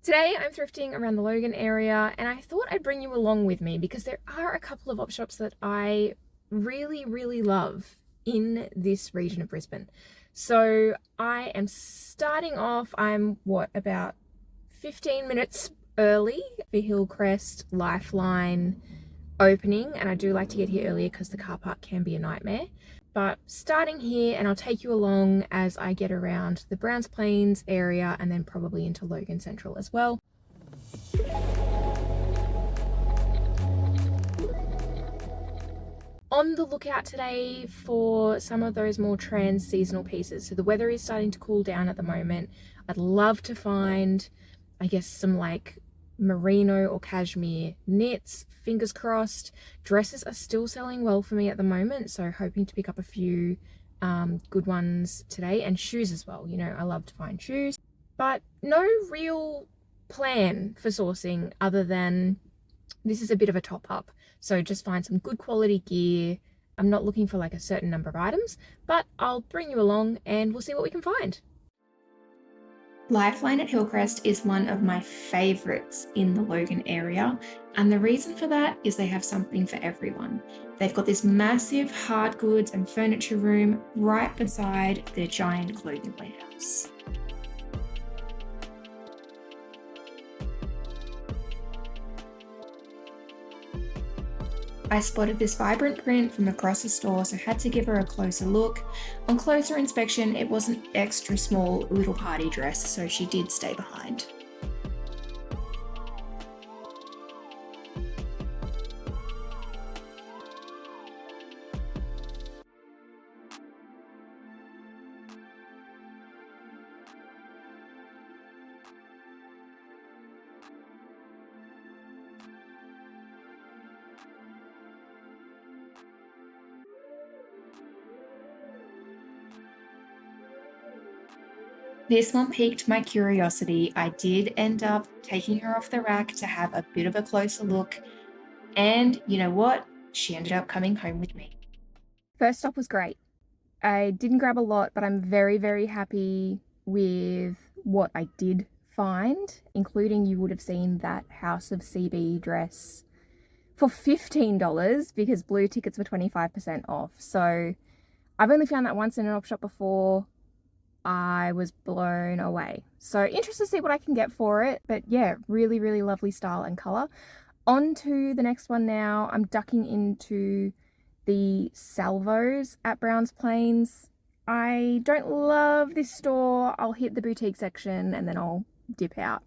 Today I'm thrifting around the Logan area and I thought I'd bring you along with me because there are a couple of op shops that I really love in this region of Brisbane. So I am starting off, about 15 minutes early for Hillcrest Lifeline opening, and I do like to get here earlier because the car park can be a nightmare. But starting here, and I'll take you along as I get around the Browns Plains area and then probably into Logan Central as well. On the lookout today for some of those more trans-seasonal pieces. So the weather is starting to cool down at the moment. I'd love to find, I guess, some like merino or cashmere knits, fingers crossed. Dresses are still selling well for me at the moment, so hoping to pick up a few good ones today, and shoes as well. You know, I love to find shoes, but no real plan for sourcing other than this is a bit of a top up. So just find some good quality gear. I'm not looking for like a certain number of items, but I'll bring you along and we'll see what we can find. Lifeline at Hillcrest is one of my favourites in the Logan area, and the reason for that is they have something for everyone. They've got this massive hard goods and furniture room right beside their giant clothing warehouse. I spotted this vibrant print from across the store, so had to give her a closer look. On closer inspection, it was an extra small little party dress, so she did stay behind. This one piqued my curiosity. I did end up taking her off the rack to have a bit of a closer look. And you know what? She ended up coming home with me. First stop was great. I didn't grab a lot, but I'm very happy with what I did find, including you would have seen that House of CB dress for $15 because blue tickets were 25% off. So I've only found that once in an op shop before. I was blown away. So interested to see what I can get for it. But yeah, really lovely style and color. On to the next one now. I'm ducking into the Salvos at Browns Plains. I don't love this store. I'll hit the boutique section and then I'll dip out.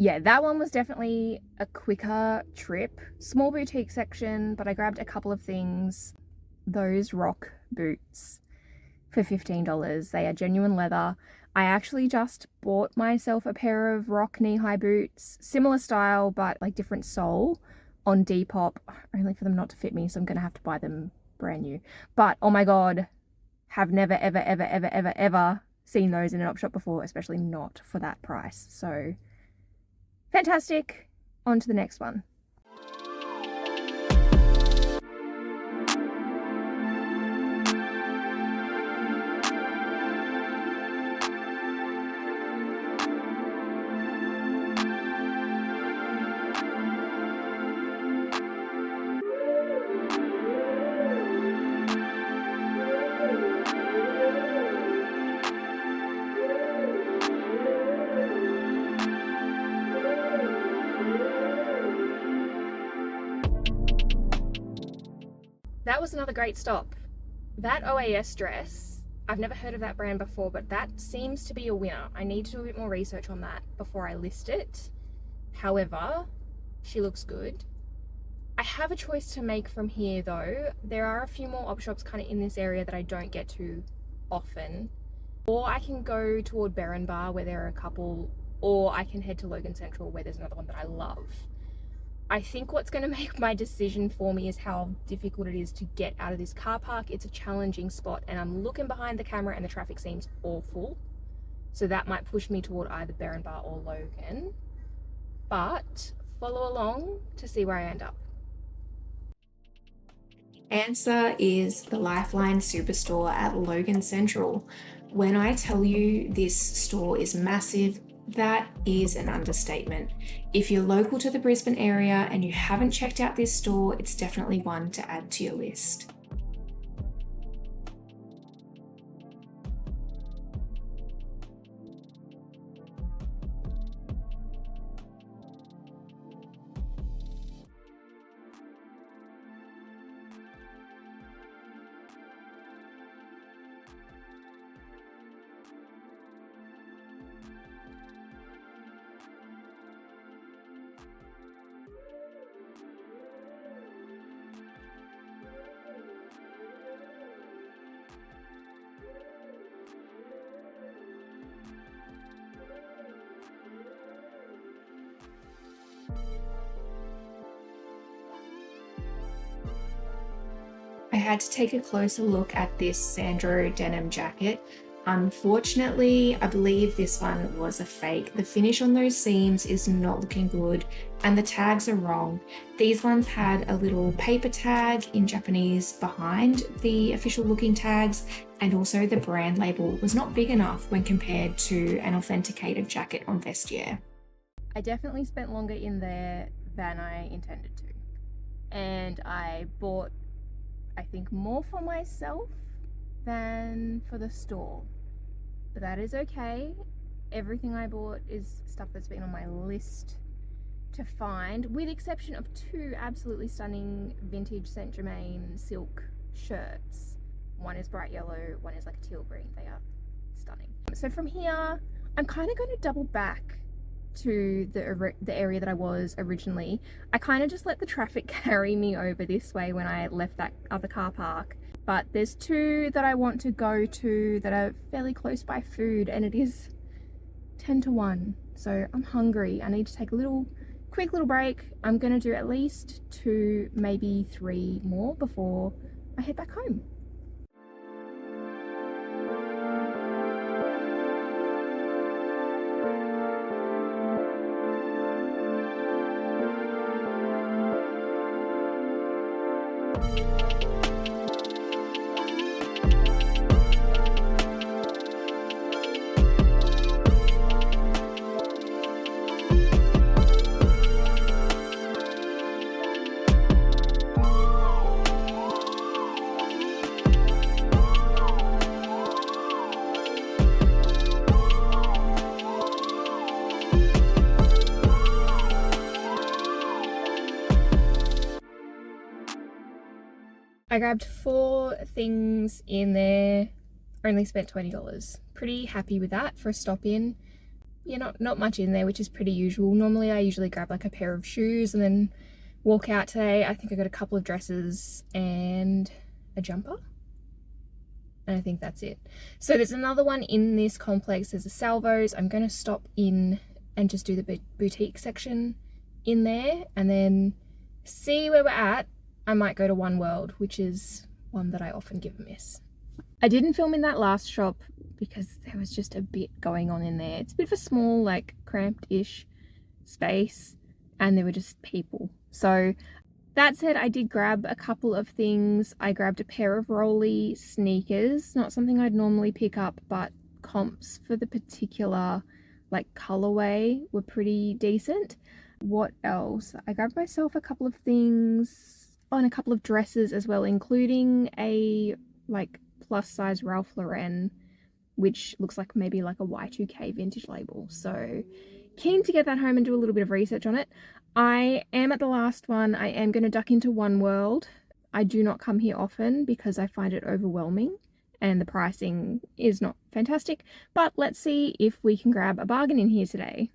Yeah, that one was definitely a quicker trip. Small boutique section, but I grabbed a couple of things. Those rock boots for $15. They are genuine leather. I actually just bought myself a pair of rock knee-high boots, similar style, but like different sole on Depop, only for them not to fit me, so I'm gonna have to buy them brand new. But oh my God, have never, ever seen those in an op shop before, especially not for that price. So fantastic. On to the next one. That was another great stop. That OAS dress, I've never heard of that brand before, but that seems to be a winner. I need to do a bit more research on that before I list it. However, she looks good. I have a choice to make from here though. There are a few more op shops kind of in this area that I don't get to often. Or I can go toward Bar where there are a couple, or I can head to Logan Central where there's another one that I love. I think what's going to make my decision for me is how difficult it is to get out of this car park. It's a challenging spot, and I'm looking behind the camera and the traffic seems awful. So that might push me toward either Berenbar or Logan. But follow along to see where I end up. Answer is the Lifeline Superstore at Logan Central. When I tell you this store is massive, that is an understatement. If you're local to the Brisbane area and you haven't checked out this store, it's definitely one to add to your list. I had to take a closer look at this Sandro denim jacket. Unfortunately, I believe this one was a fake. The finish on those seams is not looking good and the tags are wrong. These ones had a little paper tag in Japanese behind the official looking tags, and also the brand label was not big enough when compared to an authenticated jacket on Vestiaire. I definitely spent longer in there than I intended to, and I bought, I think, more for myself than for the store, but that is okay. Everything I bought is stuff that's been on my list to find, with the exception of two absolutely stunning vintage Saint Germain silk shirts. One is bright yellow, one is like a teal green. They are stunning. So from here, I'm kind of going to double back to the area that I was originally. I kind of just let the traffic carry me over this way when I left that other car park. But there's two that I want to go to that are fairly close by food, and it is 10 to 1. So I'm hungry. I need to take a quick little break. I'm going to do at least 2, maybe 3 more before I head back home. I grabbed 4 things in there, only spent $20. Pretty happy with that for a stop in. Yeah, not much in there, which is pretty usual. Normally I usually grab like a pair of shoes and then walk out. Today I think I got a couple of dresses and a jumper, and I think that's it. So there's another one in this complex. There's a Salvos. I'm going to stop in and just do the boutique section in there and then see where we're at. I might go to One World, which is one that I often give a miss. I didn't film in that last shop because there was just a bit going on in there. It's a bit of a small, like cramped-ish space, and there were just people. So that said, I did grab a couple of things. I grabbed a pair of Rolly sneakers, not something I'd normally pick up, but comps for the particular like colorway were pretty decent. What else? I grabbed myself a couple of things, and a couple of dresses as well, including a like plus size Ralph Lauren, which looks like maybe like a Y2K vintage label. So keen to get that home and do a little bit of research on it. I am at the last one. I am going to duck into One World. I do not come here often because I find it overwhelming and the pricing is not fantastic, but let's see if we can grab a bargain in here today.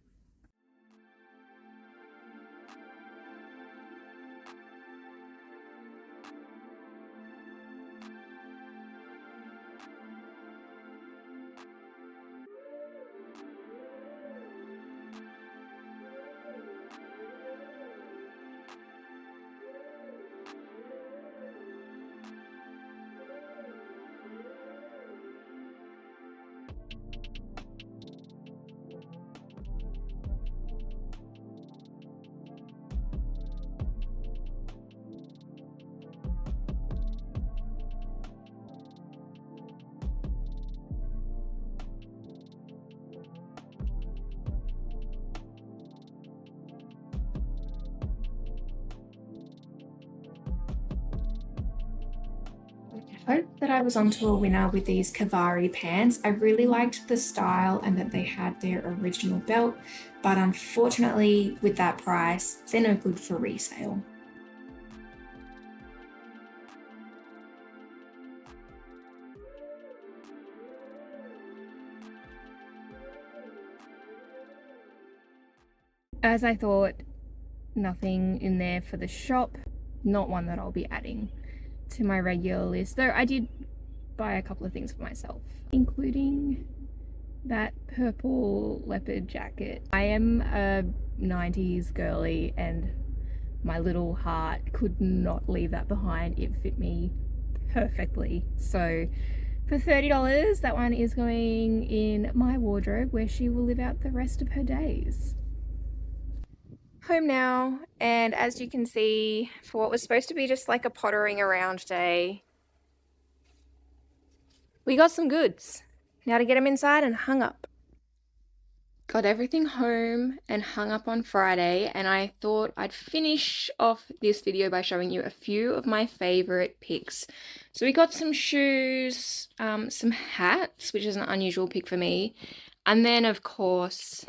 Hope that I was onto a winner with these Kavari pants. I really liked the style and that they had their original belt, but unfortunately, with that price, they're no good for resale. As I thought, nothing in there for the shop, not one that I'll be adding to my regular list, though I did buy a couple of things for myself, including that purple leopard jacket. I am a 90s girly and my little heart could not leave that behind. It fit me perfectly. So for $30, that one is going in my wardrobe where she will live out the rest of her days. Home now, and as you can see, for what was supposed to be just like a pottering around day, we got some goods. Now to get them inside and hung up. Got everything home and hung up on Friday, and I thought I'd finish off this video by showing you a few of my favorite picks. So we got some shoes, some hats, which is an unusual pick for me, and then of course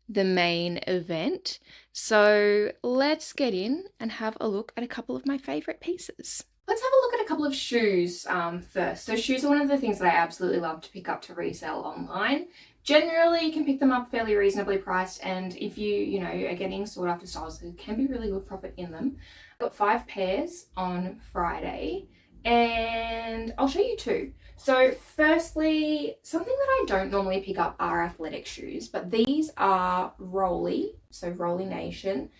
the main event. So let's get in and have a look at a couple of my favorite pieces. Let's have a look at a couple of shoes first. So shoes are one of the things that I absolutely love to pick up to resell online. Generally, you can pick them up fairly reasonably priced, and if you are getting sought after styles, there can be really good profit in them. I got 5 pairs on Friday, and I'll show you 2. So firstly, something that I don't normally pick up are athletic shoes, but these are Rolly, so Rolly Nation.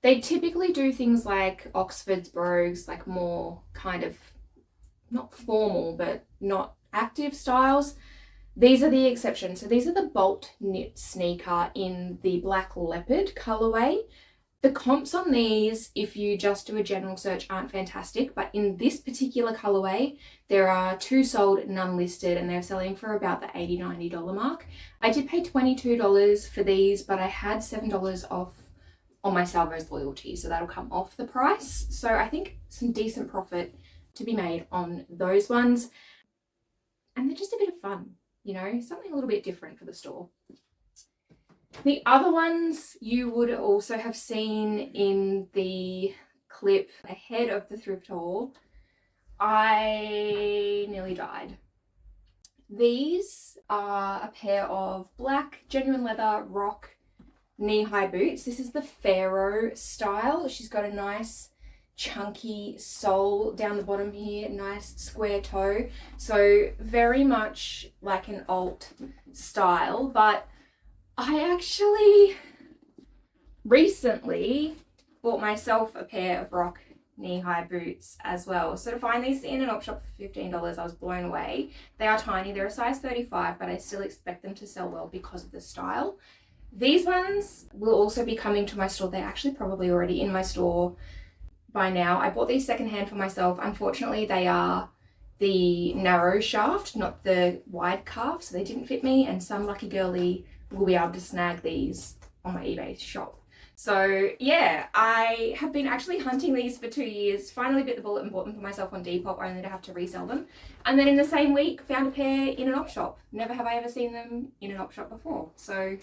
They typically do things like Oxford's brogues, like more kind of not formal, but not active styles. These are the exception. So these are the Bolt knit sneaker in the black leopard colorway. The comps on these, if you just do a general search, aren't fantastic, but in this particular colorway, there are 2 sold, none listed, and they're selling for about the $80, $90 mark. I did pay $22 for these, but I had $7 off on my Salvos loyalty, so that'll come off the price. So I think some decent profit to be made on those ones. And they're just a bit of fun, something a little bit different for the store. The other ones you would also have seen in the clip ahead of the thrift haul. I nearly died. These are a pair of black genuine leather rock knee-high boots. This is the Pharaoh style. She's got a nice chunky sole down the bottom here, nice square toe. So very much like an alt style, but I actually recently bought myself a pair of rock knee-high boots as well. So to find these in an op shop for $15, I was blown away. They are tiny. They're a size 35, but I still expect them to sell well because of the style. These ones will also be coming to my store. They're actually probably already in my store by now. I bought these secondhand for myself. Unfortunately, they are the narrow shaft, not the wide calf, so they didn't fit me, and some lucky girly will be able to snag these on my eBay shop. So yeah, I have been actually hunting these for 2 years, finally bit the bullet and bought them for myself on Depop only to have to resell them. And then in the same week, found a pair in an op shop. Never have I ever seen them in an op shop before. So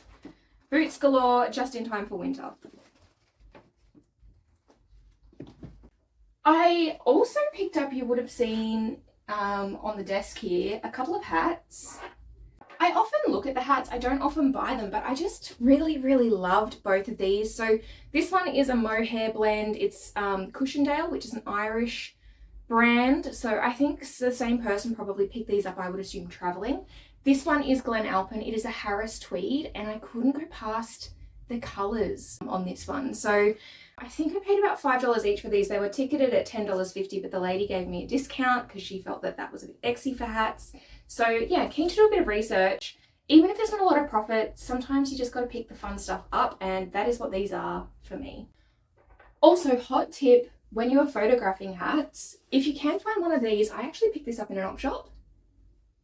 boots galore, just in time for winter. I also picked up, you would have seen on the desk here, a couple of hats. I often look at the hats, I don't often buy them, but I just really, really loved both of these. So this one is a mohair blend. It's Cushendale, which is an Irish brand. So I think the same person probably picked these up, I would assume, traveling. This one is Glen Alpin. It is a Harris tweed, and I couldn't go past the colors on this one. So I think I paid about $5 each for these. They were ticketed at $10.50, but the lady gave me a discount because she felt that that was a bit exy for hats. So yeah, keen to do a bit of research. Even if there's not a lot of profit, sometimes you just got to pick the fun stuff up, and that is what these are for me. Also, hot tip, when you are photographing hats, if you can find one of these, I actually picked this up in an op shop.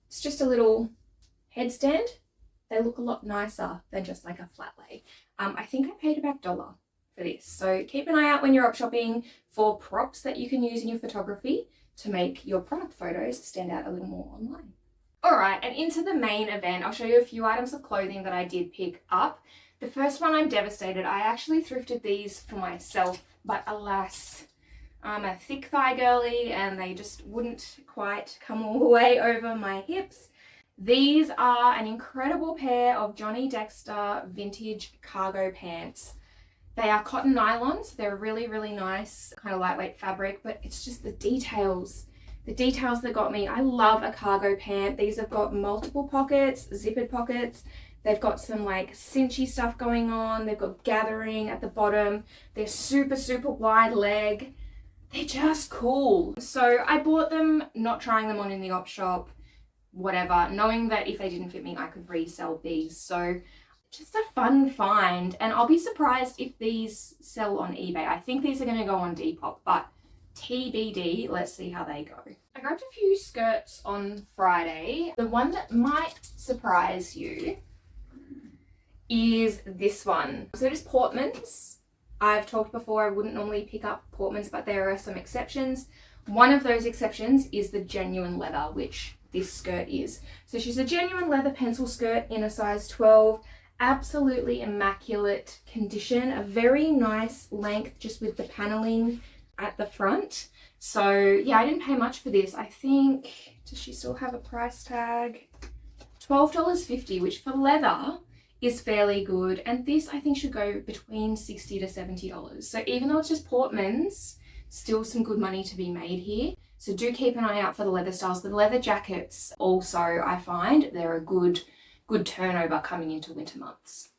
It's just a little headstand. They look a lot nicer than just like a flat lay. I think I paid about $1 for this. So keep an eye out when you're op shopping for props that you can use in your photography. to make your product photos stand out a little more online. All right, and into the main event, I'll show you a few items of clothing that I did pick up. The first one, I'm devastated. I actually thrifted these for myself, but alas, I'm a thick thigh girly and they just wouldn't quite come all the way over my hips. These are an incredible pair of Johnny Dexter vintage cargo pants. They are cotton nylons. They're really, really nice, kind of lightweight fabric, but it's just the details that got me. I love a cargo pant. These have got multiple pockets, zippered pockets. They've got some like cinchy stuff going on. They've got gathering at the bottom. They're super, super wide leg. They're just cool. So I bought them, not trying them on in the op shop, whatever, knowing that if they didn't fit me, I could resell these. So just a fun find, and I'll be surprised if these sell on eBay. I think these are going to go on Depop, but TBD, let's see how they go. I grabbed a few skirts on Friday. The one that might surprise you is this one. So it is Portman's. I've talked before I wouldn't normally pick up Portman's, but there are some exceptions. One of those exceptions is the genuine leather, which this skirt is. So she's a genuine leather pencil skirt in a size 12. Absolutely immaculate condition, a very nice length just with the paneling at the front. So yeah, I didn't pay much for this. I think, does she still have a price tag? $12.50, which for leather is fairly good, and this I think should go between $60 to $70. So even though it's just Portman's, still some good money to be made here. So do keep an eye out for the leather styles. The leather jackets also, I find they're a good turnover coming into winter months.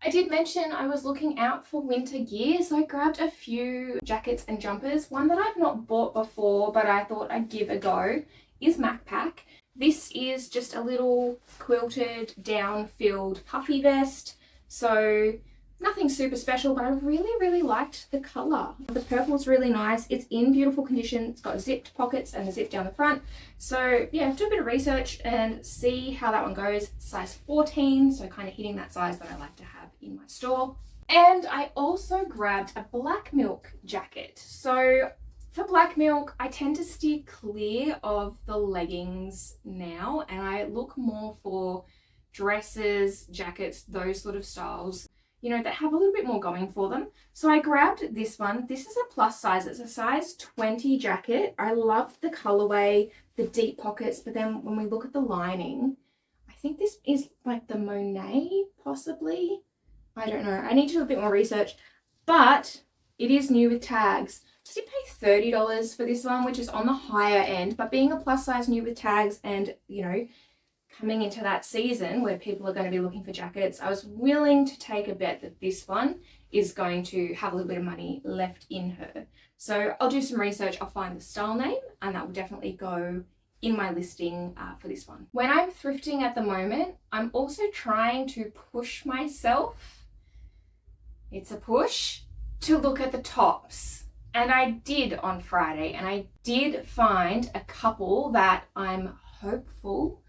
I did mention I was looking out for winter gear, so I grabbed a few jackets and jumpers. One that I've not bought before, but I thought I'd give a go, is MacPack. This is just a little quilted, down-filled puffy vest. So nothing super special, but I really, really liked the colour. The purple's really nice. It's in beautiful condition. It's got zipped pockets and a zip down the front. So yeah, do a bit of research and see how that one goes. Size 14, so kind of hitting that size that I like to have in my store. And I also grabbed a black milk jacket. So for black milk, I tend to steer clear of the leggings now, and I look more for dresses, jackets, those sort of styles, you know, that have a little bit more going for them. So I grabbed this one. This is a plus size. It's a size 20 jacket. I love the colorway, the deep pockets, but then when we look at the lining, I think this is like the Monet, possibly. I don't know. I need to do a bit more research, but it is new with tags. I did pay $30 for this one, which is on the higher end, but being a plus size new with tags and, you know, coming into that season where people are going to be looking for jackets, I was willing to take a bet that this one is going to have a little bit of money left in her. So I'll do some research, I'll find the style name, and that will definitely go in my listing for this one. When I'm thrifting at the moment, I'm also trying to push myself, it's a push, to look at the tops. And I did on Friday, and I did find a couple that I'm hopeful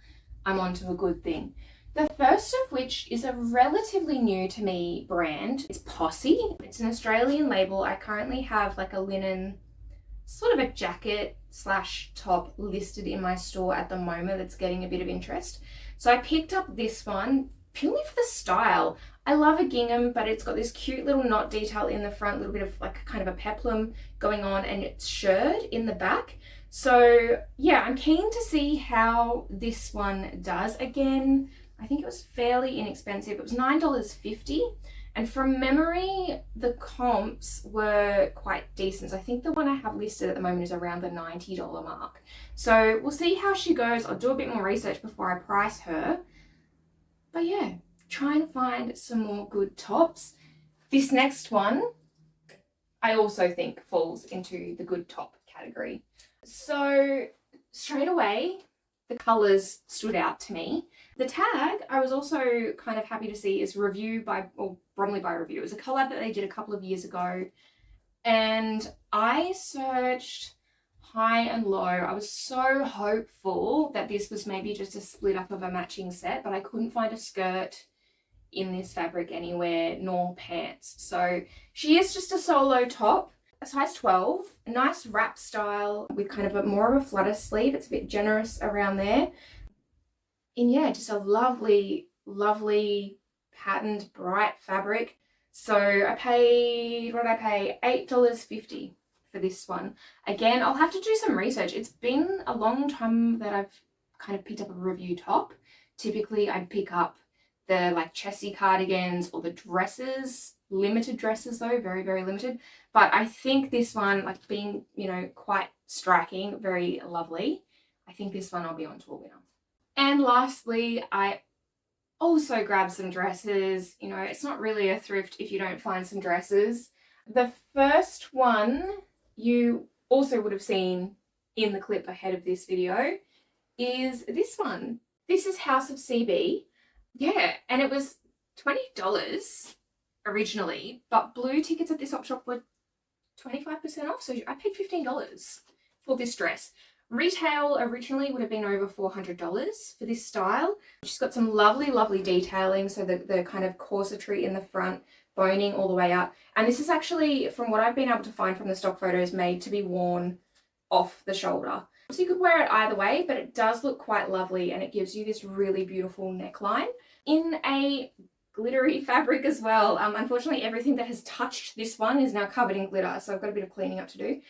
I'm onto a good thing. The first of which is a relatively new to me brand. It's Posse. It's an Australian label. I currently have like a linen, sort of a jacket slash top listed in my store at the moment that's getting a bit of interest. So I picked up this one purely for the style. I love a gingham, but it's got this cute little knot detail in the front, a little bit of like kind of a peplum going on, and it's shirred in the back. So yeah, I'm keen to see how this one does. Again, I think it was fairly inexpensive. It was $9.50. And from memory, the comps were quite decent. So I think the one I have listed at the moment is around the $90 mark. So we'll see how she goes. I'll do a bit more research before I price her. But yeah, try and find some more good tops. This next one, I also think falls into the good top category. So straight away, the colours stood out to me. The tag, I was also kind of happy to see, is Bromley by Review. It was a collab that they did a couple of years ago. And I searched high and low. I was so hopeful that this was maybe just a split up of a matching set, but I couldn't find a skirt in this fabric anywhere, nor pants. So she is just a solo top. a size 12, a nice wrap style with kind of a more of a flutter sleeve. It's a bit generous around there. And yeah, just a lovely, lovely patterned bright fabric. So I paid, what did I pay? $8.50 for this one. Again, I'll have to do some research. It's been a long time that I've kind of picked up a review top. Typically I'd pick up the like chessy cardigans or the dresses, limited dresses though, very, very limited. But I think this one, like being, you know, quite striking, very lovely. I think this one I'll be on to a winner. And lastly, I also grabbed some dresses. You know, it's not really a thrift if you don't find some dresses. The first one you also would have seen in the clip ahead of this video is this one. This is House of CB. Yeah, and it was $20 originally, but blue tickets at this op shop were 25% off, so I paid $15 for this dress. Retail originally would have been over $400 for this style. She's got some lovely, lovely detailing, so the kind of corsetry in the front, boning all the way up. And this is actually, from what I've been able to find from the stock photos, made to be worn off the shoulder. So you could wear it either way, but it does look quite lovely and it gives you this really beautiful neckline in a glittery fabric as well. Unfortunately, everything that has touched this one is now covered in glitter, so I've got a bit of cleaning up to do.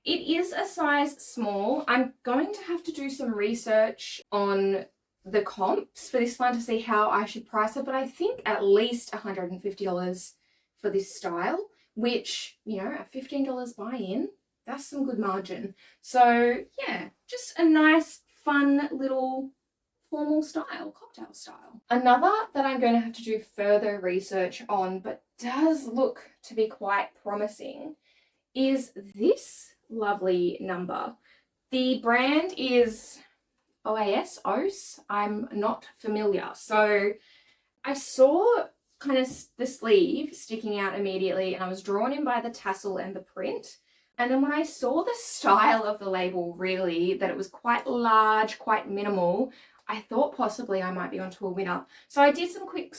It is a size small. I'm going to have to do some research on the comps for this one to see how I should price it, but I think at least $150 for this style, which, you know, at $15 buy-in, that's some good margin. So yeah, just a nice, fun little formal style, cocktail style. Another that I'm going to have to do further research on, but does look to be quite promising, is this lovely number. The brand is OAS. I'm not familiar. So I saw kind of the sleeve sticking out immediately and I was drawn in by the tassel and the print. And then when I saw the style of the label, really, that it was quite large, quite minimal, I thought possibly I might be onto a winner. So I did some quick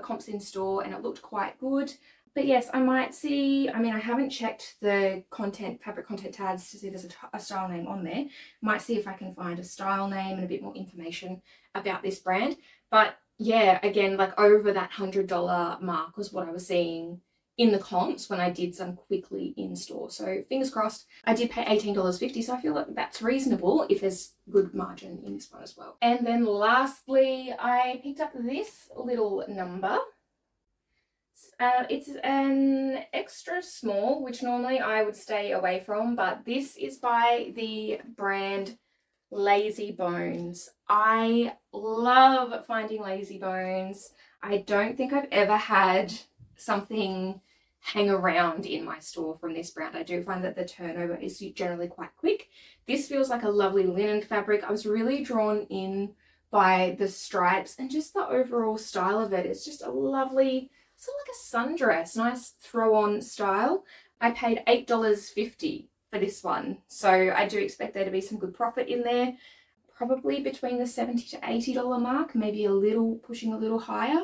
comps in store and it looked quite good. But yes, I might see, I mean, I haven't checked the content, fabric content tags to see if there's a style name on there. Might see if I can find a style name and a bit more information about this brand. But yeah, again, like over that $100 mark was what I was seeing in the comps when I did some quickly in store. So fingers crossed. I did pay $18.50, so I feel like that's reasonable if there's good margin in this one as well. And then lastly, I picked up this little number. It's an extra small, which normally I would stay away from, but this is by the brand Lazy Bones. I love finding Lazy Bones. I don't think I've ever had something hang around in my store from this brand. I do find that the turnover is generally quite quick. This feels like a lovely linen fabric. I was really drawn in by the stripes and just the overall style of it. It's just a lovely, sort of like a sundress, nice throw-on style. I paid $8.50 for this one, so I do expect there to be some good profit in there. Probably between the $70 to $80 mark, maybe a little, pushing a little higher.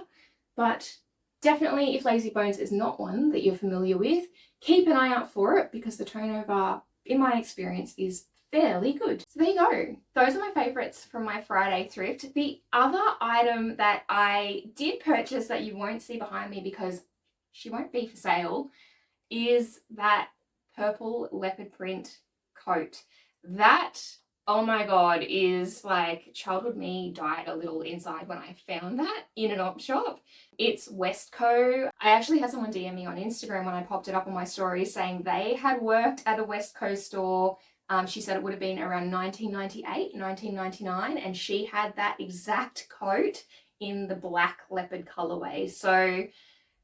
But definitely, if Lazy Bones is not one that you're familiar with, keep an eye out for it because the turnover, in my experience, is fairly good. So there you go. Those are my favorites from my Friday thrift. The other item that I did purchase that you won't see behind me because she won't be for sale is that purple leopard print coat. That, oh my God, is like childhood me died a little inside when I found that in an op shop. It's Westco. I actually had someone DM me on Instagram when I popped it up on my story saying they had worked at a Westco store. She said it would have been around 1998, 1999, and she had that exact coat in the black leopard colorway. So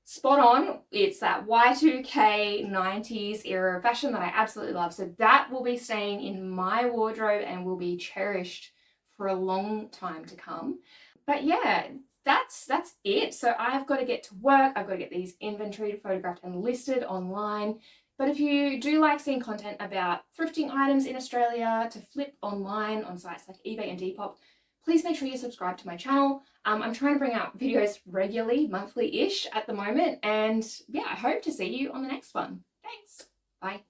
spot on. It's that Y2K 90s era of fashion that I absolutely love. So that will be staying in my wardrobe and will be cherished for a long time to come. But yeah, that's it. So I've got to get to work. I've got to get these inventoried, photographed and listed online. But if you do like seeing content about thrifting items in Australia to flip online on sites like eBay and Depop, please make sure you subscribe to my channel. I'm trying to bring out videos regularly, monthly-ish at the moment. And yeah, I hope to see you on the next one. Thanks. Bye.